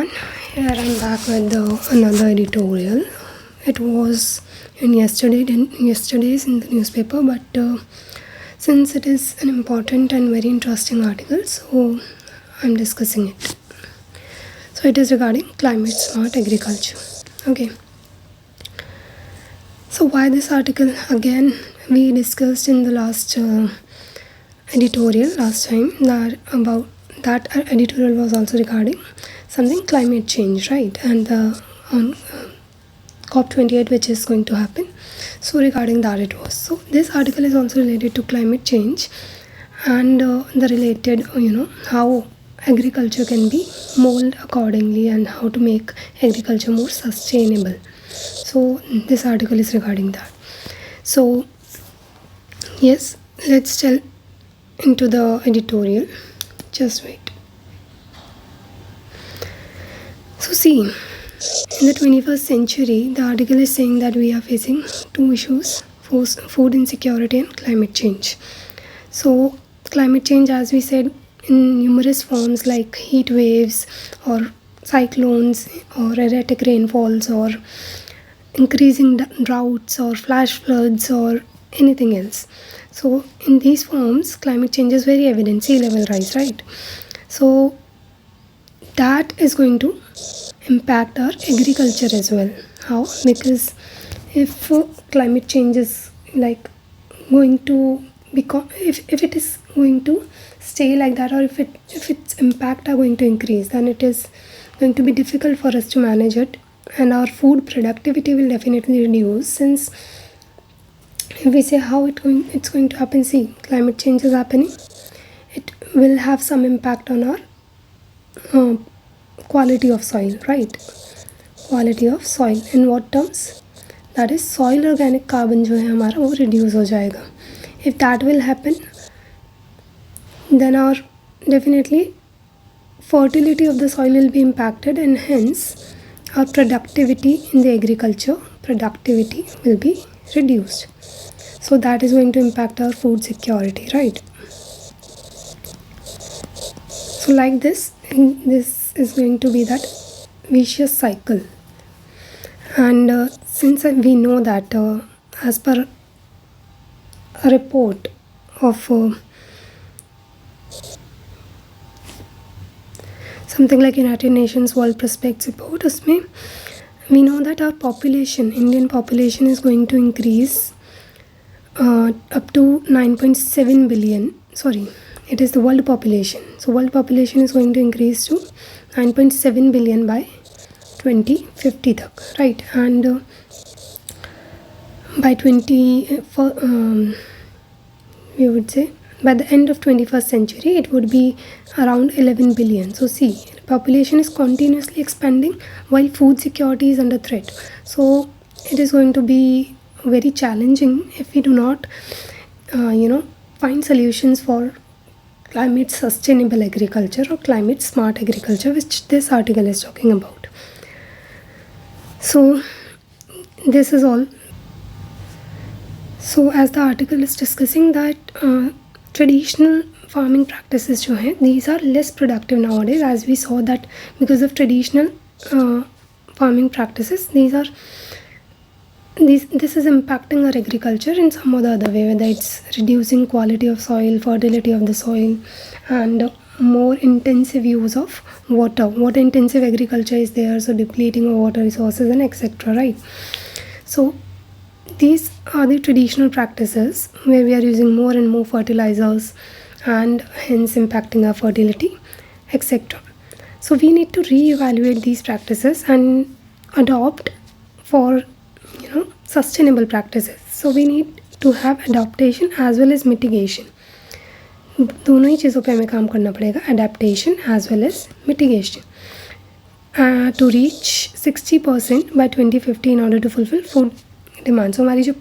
everyone, here I'm back with another editorial. It was yesterday's in the newspaper, but since it is an important and very interesting article, so I'm discussing it. So it is regarding climate smart agriculture. Okay. So why this article? Again, we discussed in the last editorial last time that editorial was also regarding something climate change, right? And on COP28, which is going to happen. So regarding that it was. So this article is also related to climate change and the related, how agriculture can be molded accordingly and how to make agriculture more sustainable. So this article is regarding that. So yes, let's tell into the editorial. Just wait. So see, in the 21st century, the article is saying that we are facing two issues: food insecurity and climate change. So climate change, as we said, in numerous forms like heat waves or cyclones or erratic rainfalls or increasing droughts or flash floods or anything else. So in these forms, climate change is very evident, sea level rise, right? So that is going to impact our agriculture as well. How? Because if climate change is like going to become, if it is going to stay like that, or if its impact are going to increase, then it is going to be difficult for us to manage it, and our food productivity will definitely reduce. Since if we say how it's going to happen, see, climate change is happening, it will have some impact on our quality of soil, right? Quality of soil in what terms? That is soil organic carbon जो है हमारा वो reduce हो जाएगा. If that will happen, then our definitely fertility of the soil will be impacted, and hence our productivity in the agriculture productivity will be reduced. So that is going to impact our food security, right? So like this is going to be that vicious cycle. And since we know that as per a report of something like United Nations World Prospects report, usme we know that our population, Indian population, is going to increase up to 9.7 billion. Sorry, it is the world population. So world population is going to increase to 9.7 billion by 2050 tak, right? And by we would say by the end of 21st century it would be around 11 billion. So see, population is continuously expanding while food security is under threat. So it is going to be very challenging if we do not find solutions for climate sustainable agriculture or climate smart agriculture, which this article is talking about. So this is all. So as the article is discussing that traditional farming practices जो हैं, these are less productive nowadays, as we saw that because of traditional farming practices, this is impacting our agriculture in some or the other way, whether it's reducing quality of soil, fertility of the soil, and more intensive use of water intensive agriculture is there, so depleting of water resources and etc., right? So these are the traditional practices where we are using more and more fertilizers and hence impacting our fertility, etc. So we need to reevaluate these practices and adopt for sustainable practices. So we need to have adaptation as well as mitigation. दोनों ही चीज़ों पे हमें काम करना पड़ेगा, adaptation as well as mitigation, to reach 60% by 2050 in order to fulfill food demand. So हमारी जो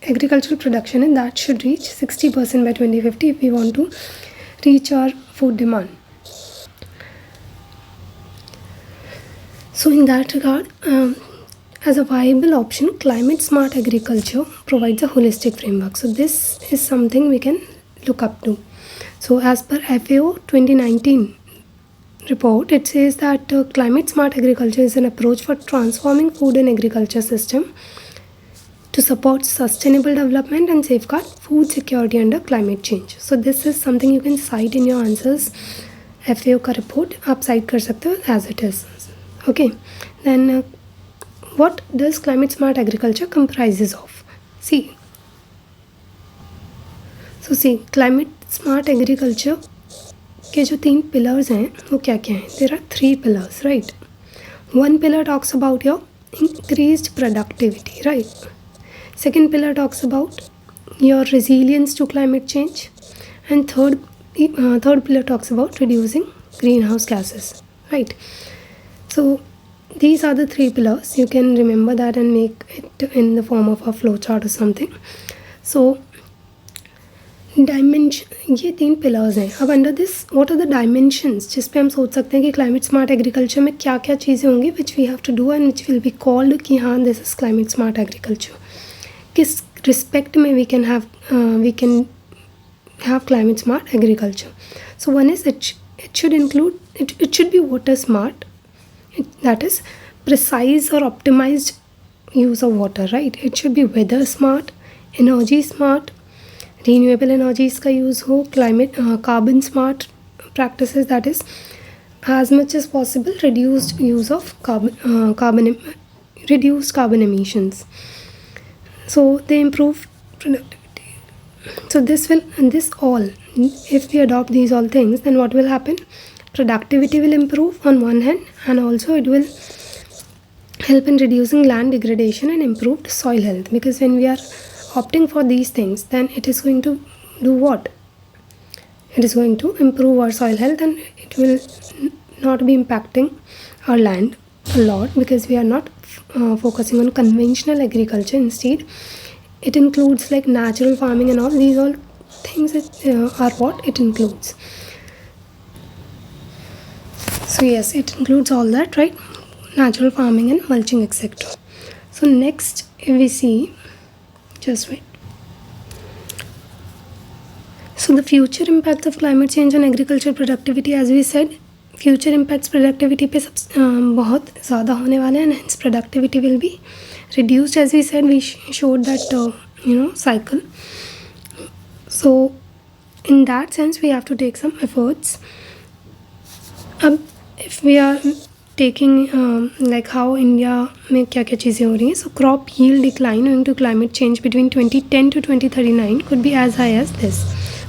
agricultural production है, that should reach 60% by 2050 if we want to reach our food demand. So in that regard, as a viable option, climate smart agriculture provides a holistic framework. So this is something we can look up to. So as per FAO 2019, report, it says that climate smart agriculture is an approach for transforming food and agriculture system to support sustainable development and safeguard food security under climate change. So this is something you can cite in your answers. FAO का report आप cite कर सकते हो as it is. Okay, then what does climate smart agriculture comprises of? See, climate smart agriculture के जो 3 pillars हैं वो क्या क्या हैं? There are 3 pillars, right? One pillar talks about your increased productivity, right? Second pillar talks about your resilience to climate change, and third pillar talks about reducing greenhouse gases, right? So these are the 3 pillars. You can remember that and make it in the form of a flow chart or something. So dimension, ये 3 pillars हैं. अब under this what are the dimensions जिस पे हम सोच सकते हैं कि क्लाइमेट स्मार्ट एग्रीकल्चर में क्या क्या चीज़ें होंगी which we have to do and which will be called कि हाँ this is climate smart agriculture. किस रिस्पेक्ट में we can have climate smart agriculture. So one is it should include it should be water smart, that is precise और optimised use of water, right. It should be weather smart, energy smart, renewable energies का use हो, climate carbon smart practices, that is as much as possible reduced use of reduced carbon emissions, so they improve productivity. So this all, if we adopt these all things, then what will happen? Productivity will improve on one hand, and also it will help in reducing land degradation and improved soil health, because when we are opting for these things, then it is going to do what? It is going to improve our soil health, and it will not be impacting our land a lot, because we are not focusing on conventional agriculture. Instead, it includes like natural farming and all these all things are what it includes. So yes, it includes all that, right? Natural farming and mulching, etc. So next, if we see, just wait. So the future impacts of climate change on agriculture productivity, as we said, future impacts productivity पे बहुत ज़्यादा होने वाले हैं, and hence productivity will be reduced. As we said, we showed that cycle. So in that sense, we have to take some efforts. If we are taking like how India में क्या क्या चीज़ें हो रही हैं, so crop yield decline owing to climate change between 2010 to 2039 could be as high as this.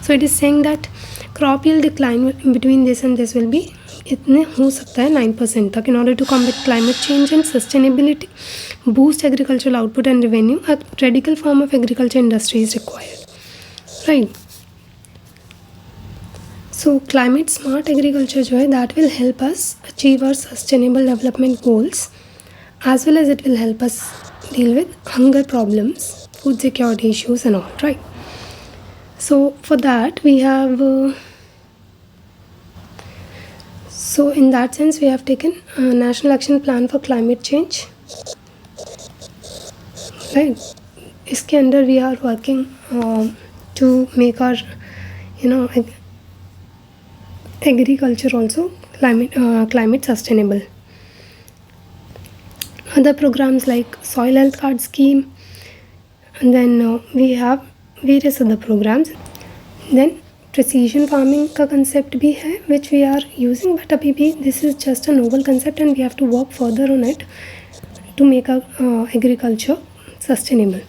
So it is saying that crop yield decline between this and this will be इतने हो सकता है 9% तक. In order to combat climate change and sustainability, boost agricultural output and revenue, a radical form of agriculture industry is required, right? So climate smart agriculture जो है, that will help us achieve our sustainable development goals, as well as it will help us deal with hunger problems, food security issues and all, right? So for that we have so in that sense we have taken a national action plan for climate change, right? इसके अंदर we are working to make our agriculture also climate sustainable. Other programs like soil health card scheme, and then we have various other programs. Then precision farming का concept भी है which we are using, but अभी भी this is just a novel concept and we have to work further on it to make our agriculture sustainable.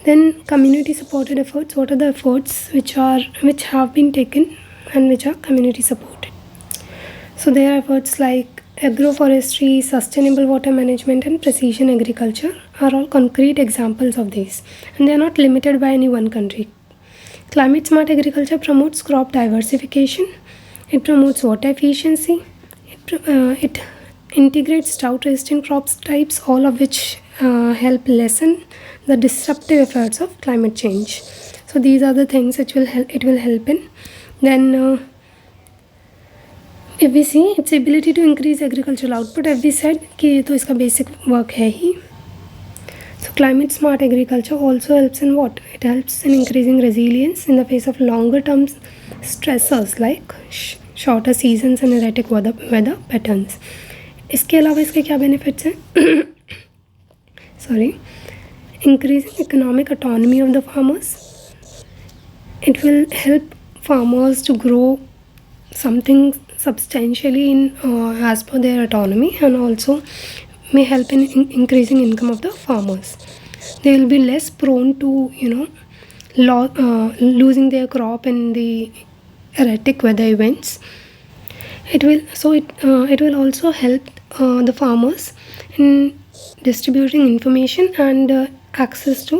Then community supported efforts. What are the efforts which have been taken and which are community supported? So there are efforts like agroforestry, sustainable water management and precision agriculture are all concrete examples of these, and they are not limited by any one country. Climate smart agriculture promotes crop diversification, it promotes water efficiency, it integrates drought resistant crop types, all of which help lessen the disruptive effects of climate change. So these are the things which it will help in. Then if we see its ability to increase agricultural output, as we said कि ये तो इसका basic work है ही. So climate smart agriculture also helps in what? It helps in increasing resilience in the face of longer term stressors like shorter seasons and erratic weather patterns. इसके अलावा इसके क्या benefits हैं? Sorry, increasing economic autonomy of the farmers. It will help farmers to grow something substantially in as per their autonomy, and also may help in increasing income of the farmers. They will be less prone to losing their crop in the erratic weather events. It will also help the farmers in distributing information and access to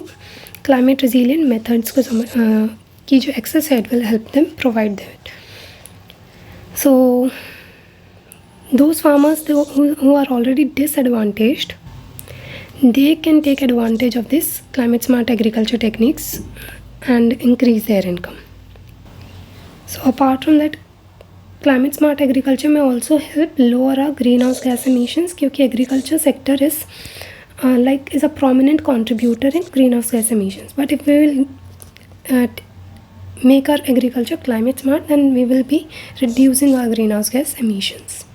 climate resilient methods की जो access है, it will help them provide that. So those farmers who are already disadvantaged, they can take advantage of this climate smart agriculture techniques and increase their income. So apart from that, climate smart agriculture may also help lower our greenhouse gas emissions, क्योंकि agriculture sector is a prominent contributor in greenhouse gas emissions. But if we will make our agriculture climate smart, then we will be reducing our greenhouse gas emissions.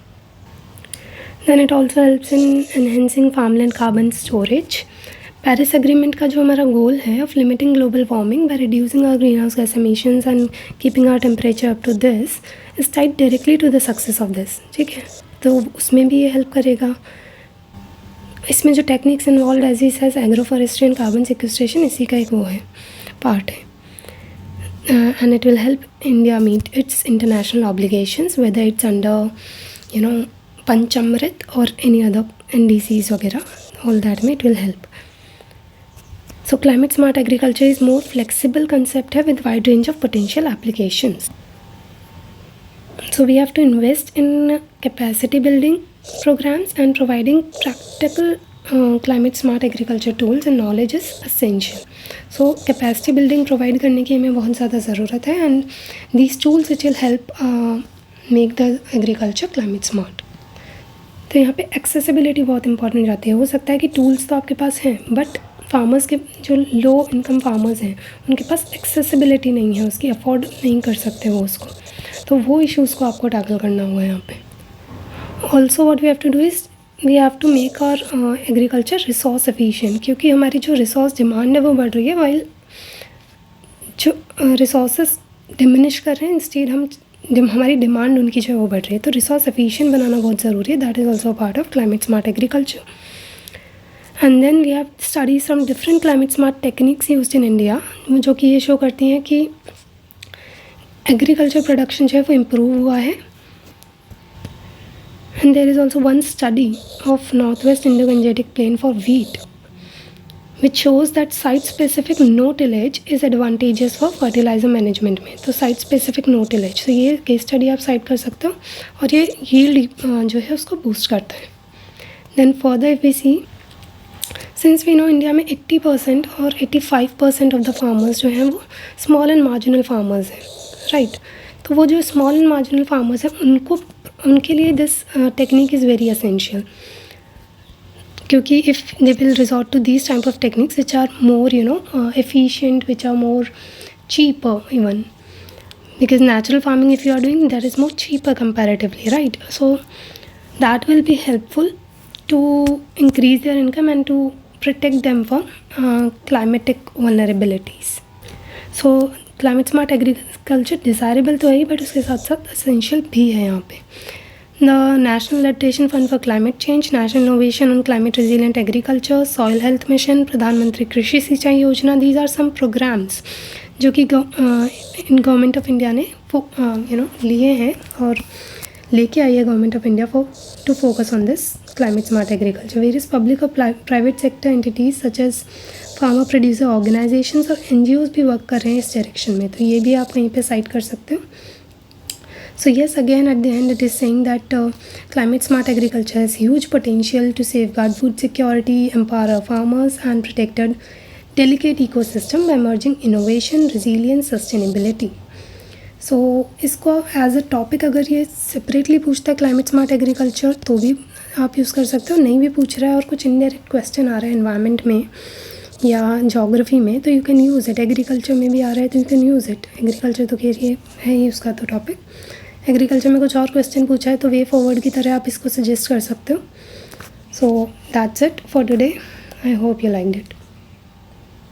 Then it also helps in enhancing farmland carbon storage. Paris Agreement का जो हमारा गोल है of limiting global warming by reducing our greenhouse gas emissions and keeping our temperature up to this is tied directly to the success of this. ठीक है, तो उसमें भी ये हेल्प करेगा. इसमें जो techniques involve as is as agroforestry and carbon sequestration, इसी का एक वो है पार्ट है. And it will help India meet its international obligations, whether it's under Panchamrit और एनी अदर NDCs वगैरह, ऑल दैट में it will help. So climate smart agriculture is more flexible concept है with wide range of potential applications. So we have to invest in capacity building programs and providing practical climate smart agriculture tools and knowledge is essential. So capacity building provide करने की हमें बहुत ज़्यादा ज़रूरत है, and these tools which will help make the agriculture climate smart. तो यहाँ पे accessibility बहुत important जाती है. हो सकता है कि tools तो आपके पास हैं, बट फार्मर्स के जो लो इनकम फार्मर्स हैं उनके पास एक्सेसिबिलिटी नहीं है, उसकी अफोर्ड नहीं कर सकते वो उसको, तो वो इश्यूज़ को आपको टैकल करना हुआ है यहाँ पे. Also what we have to do is we have to make our agriculture resource efficient, क्योंकि हमारी जो रिसोर्स डिमांड है वो बढ़ रही है, वाइल जो रिसोर्सेज डिमिनिश कर रहे हैं, इंस्टेड हमारी डिमांड उनकी जो है वो बढ़ रही है. तो रिसोर्स एफिशिएंट बनाना बहुत ज़रूरी है. That is also part of climate smart agriculture. And then we have studies from different climate smart techniques used in India, जो कि ये शो करती हैं कि एग्रीकल्चर प्रोडक्शन जो है वो इम्प्रूव हुआ है. And there is also one study of north west Indo Gangetic plain for wheat which shows that site specific no tillage is advantages for fertiliser management में. तो साइट स्पेसिफिक नो टिलेज, तो ये case study आप site कर सकते हो, और ये यील्ड जो है उसको बूस्ट करता है. Then further if we see, since we know India में 80% और 85% ऑफ द फार्मर्स जो हैं वो स्मॉल एंड मार्जिनल फार्मर्स हैं, राइट. तो वो जो स्मॉल एंड मार्जिनल फार्मर्स हैं उनके लिए this technique is very essential, क्योंकि if they will resort to these type of techniques which are more efficient, which are more cheaper even, because natural farming if you are doing, that is more cheaper comparatively, right. So that will be helpful to increase their income and to protect them from climatic vulnerabilities. So climate smart agriculture desirable तो है, but उसके साथ साथ essential भी है यहाँ पे. The National Adaptation Fund for Climate Change, National Innovation on Climate Resilient Agriculture, Soil Health Mission, प्रधानमंत्री कृषि सिंचाई योजना, these are some programs जो कि गवर्नमेंट ऑफ इंडिया ने लिए हैं और लेके आई है government of India to focus on this climate smart agriculture. Various public or private sector entities such as farmer producer organizations और NGOs भी वर्क कर रहे हैं इस डायरेक्शन में, तो ये भी आप कहीं पे साइट कर सकते हो. So yes, again at the end it is saying that climate smart agriculture has huge potential to safeguard food security, empower farmers and protect a delicate ecosystem by merging innovation, resilience, sustainability. सो इसको as a topic अगर ये separately पूछता है climate smart agriculture तो भी आप use कर सकते हो. नहीं भी पूछ रहा है और कुछ इनडायरेक्ट क्वेश्चन आ रहा है एनवायरनमेंट में या जोग्राफी में, तो you can use it. Agriculture में भी आ रहा है तो you can use it. Agriculture तो खैर ये है ही उसका तो टॉपिक, एग्रीकल्चर में कुछ और क्वेश्चन पूछा है तो वे फॉरवर्ड की तरह आप इसको सजेस्ट कर सकते हो. So that's it for today. I hope you liked it.